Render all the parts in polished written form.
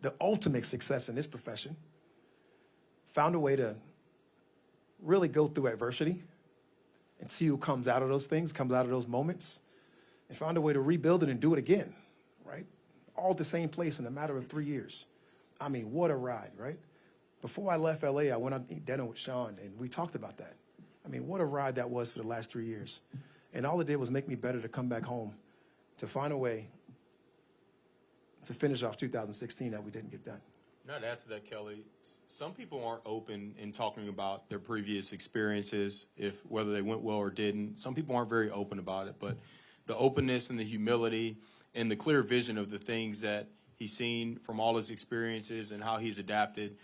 the ultimate success in this profession, found a way to really go through adversity and see who comes out of those things, comes out of those moments, and found a way to rebuild it and do it again, right? All at the same place in a matter of 3 years. I mean, what a ride, right? Before I left LA, I went out to eat dinner with Sean, and we talked about that. I mean, what a ride that was for the last 3 years. And all it did was make me better to come back home, to find a way to finish off 2016 that we didn't get done. Not to add to that, Kelly, some people aren't open in talking about their previous experiences, if whether they went well or didn't. Some people aren't very open about it, but the openness and the humility and the clear vision of the things that he's seen from all his experiences and how he's adapted,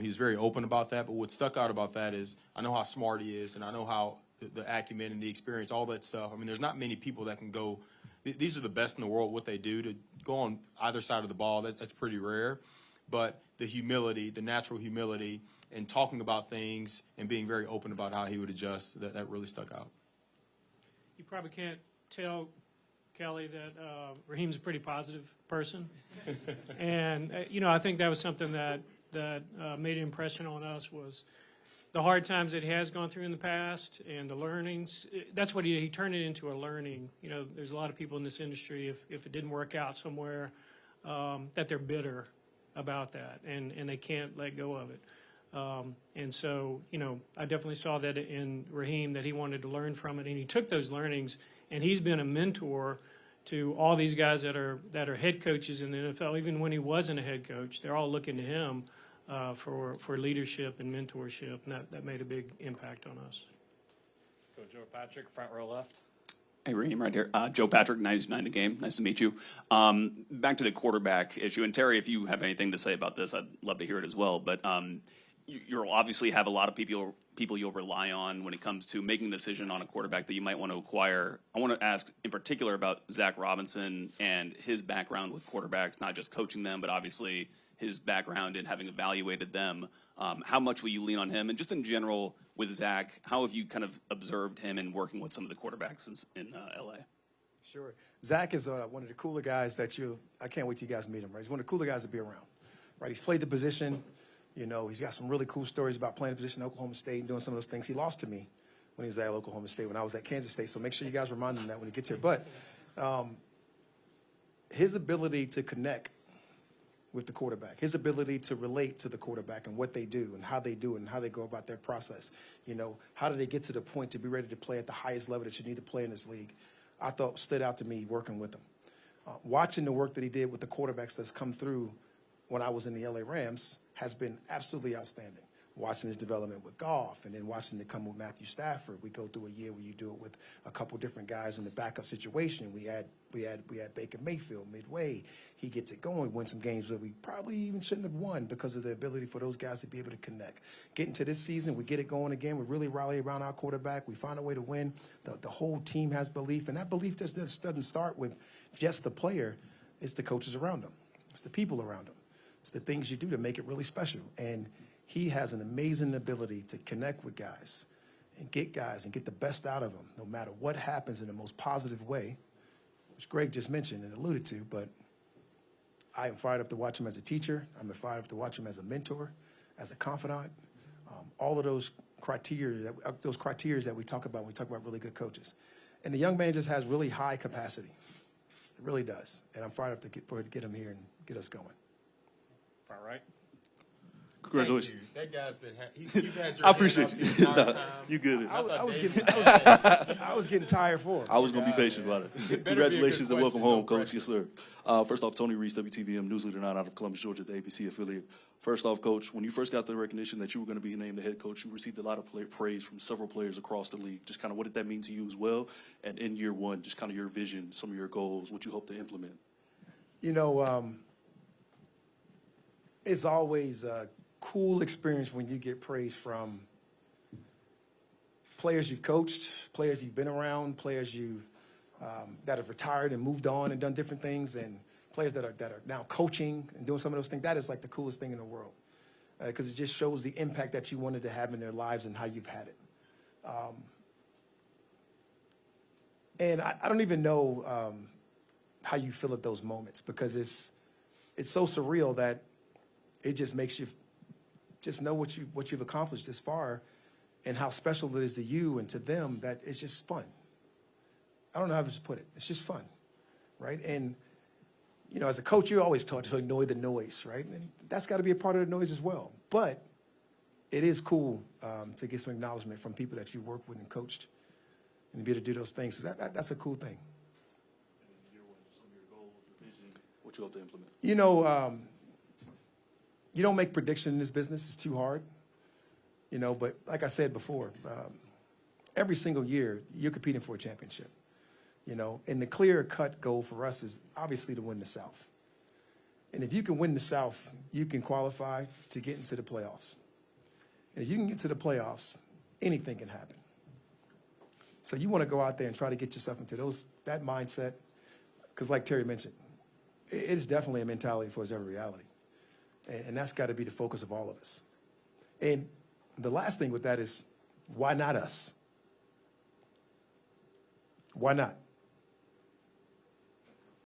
he's very open about that. But what stuck out about that is I know how smart he is, and I know how the acumen and the experience, all that stuff. I mean, there's not many people that can go. These are the best in the world, what they do. To go on either side of the ball, that's pretty rare. But the humility, the natural humility, and talking about things and being very open about how he would adjust, that really stuck out. You probably can't tell, Kelly, that Raheem's a pretty positive person. And, I think that was something that made an impression on us was the hard times that he has gone through in the past and the learnings. That's what he turned it into, a learning. There's a lot of people in this industry, if it didn't work out somewhere, that they're bitter about that, and they can't let go of it. And so, I definitely saw that in Raheem, that he wanted to learn from it, and he took those learnings, and he's been a mentor to all these guys that are head coaches in the NFL. Even when he wasn't a head coach, they're all looking to him for leadership and mentorship, and that made a big impact on us. Coach Joe Patrick, front row left. Hey, Raheem, right here. Joe Patrick, 99 The Game. Nice to meet you. Back to the quarterback issue. And Terry, if you have anything to say about this, I'd love to hear it as well. But you'll obviously have a lot of people you'll rely on when it comes to making a decision on a quarterback that you might want to acquire. I want to ask in particular about Zach Robinson and his background with quarterbacks, not just coaching them, but obviously his background in having evaluated them. How much will you lean on him? And just in general with Zach, how have you kind of observed him in working with some of the quarterbacks in L.A.? Sure. Zach is one of the cooler guys I can't wait till you guys meet him, right? He's one of the cooler guys to be around, right? He's played the position. He's got some really cool stories about playing the position in Oklahoma State and doing some of those things. He lost to me when he was at Oklahoma State, when I was at Kansas State. So make sure you guys remind him that when he gets here. But his ability to connect with the quarterback, his ability to relate to the quarterback and what they do and how they do it and how they go about their process. How do they get to the point to be ready to play at the highest level that you need to play in this league? I thought stood out to me working with him. Watching the work that he did with the quarterbacks that's come through when I was in the LA Rams has been absolutely outstanding. Watching his development with Goff and then watching it come with Matthew Stafford. We go through a year where you do it with a couple different guys in the backup situation. We had Baker Mayfield midway. He gets it going, win some games that we probably even shouldn't have won because of the ability for those guys to be able to connect. Getting to this season, we get it going again. We really rally around our quarterback. We find a way to win. The whole team has belief, and that belief just doesn't start with just the player. It's the coaches around them. It's the people around them. It's the things you do to make it really special. And he has an amazing ability to connect with guys and get the best out of them, no matter what happens, in the most positive way, which Greg just mentioned and alluded to. But I am fired up to watch him as a teacher. I'm fired up to watch him as a mentor, as a confidant. All of those criteria that we talk about when we talk about really good coaches. And the young man just has really high capacity. It really does. And I'm fired up to get him here and get us going. Front right. Congratulations. That guy's been. You've had your I appreciate hand you. up the entire No, time. you good. I was getting tired for him. I was going to be patient about it. Congratulations and welcome home, Coach. Pressure. Yes, sir. First off, Tony Reese, WTVM news leader 9 out of Columbus, Georgia, the ABC affiliate. First off, Coach, when you first got the recognition that you were going to be named the head coach, you received a lot of praise from several players across the league. Just kind of what did that mean to you as well? And in year one, just kind of your vision, some of your goals, what you hope to implement. It's always a cool experience when you get praise from players you've coached, players you've been around, players that have retired and moved on and done different things, and players that are now coaching and doing some of those things. That is like the coolest thing in the world because it just shows the impact that you wanted to have in their lives and how you've had it. And I don't even know how you feel at those moments because it's so surreal that it just makes you just know what you've accomplished this far and how special it is to you and to them, that it's just fun. I don't know how to put it. It's just fun, right? And, you know, as a coach, you're always taught to ignore the noise, right? And that's got to be a part of the noise as well. But it is cool to get some acknowledgement from people that you work with and coached and to be able to do those things. That's a cool thing. What you hope to implement? You know, you don't make predictions in this business. It's too hard. You know, but like I said before, every single year you're competing for a championship. You know, and the clear-cut goal for us is obviously to win the South. And if you can win the South, you can qualify to get into the playoffs. And if you can get to the playoffs, anything can happen. So you want to go out there and try to get yourself into that mindset, because like Terry mentioned, it's definitely a mentality before it's ever reality. And that's got to be the focus of all of us. And the last thing with that is, why not us? Why not?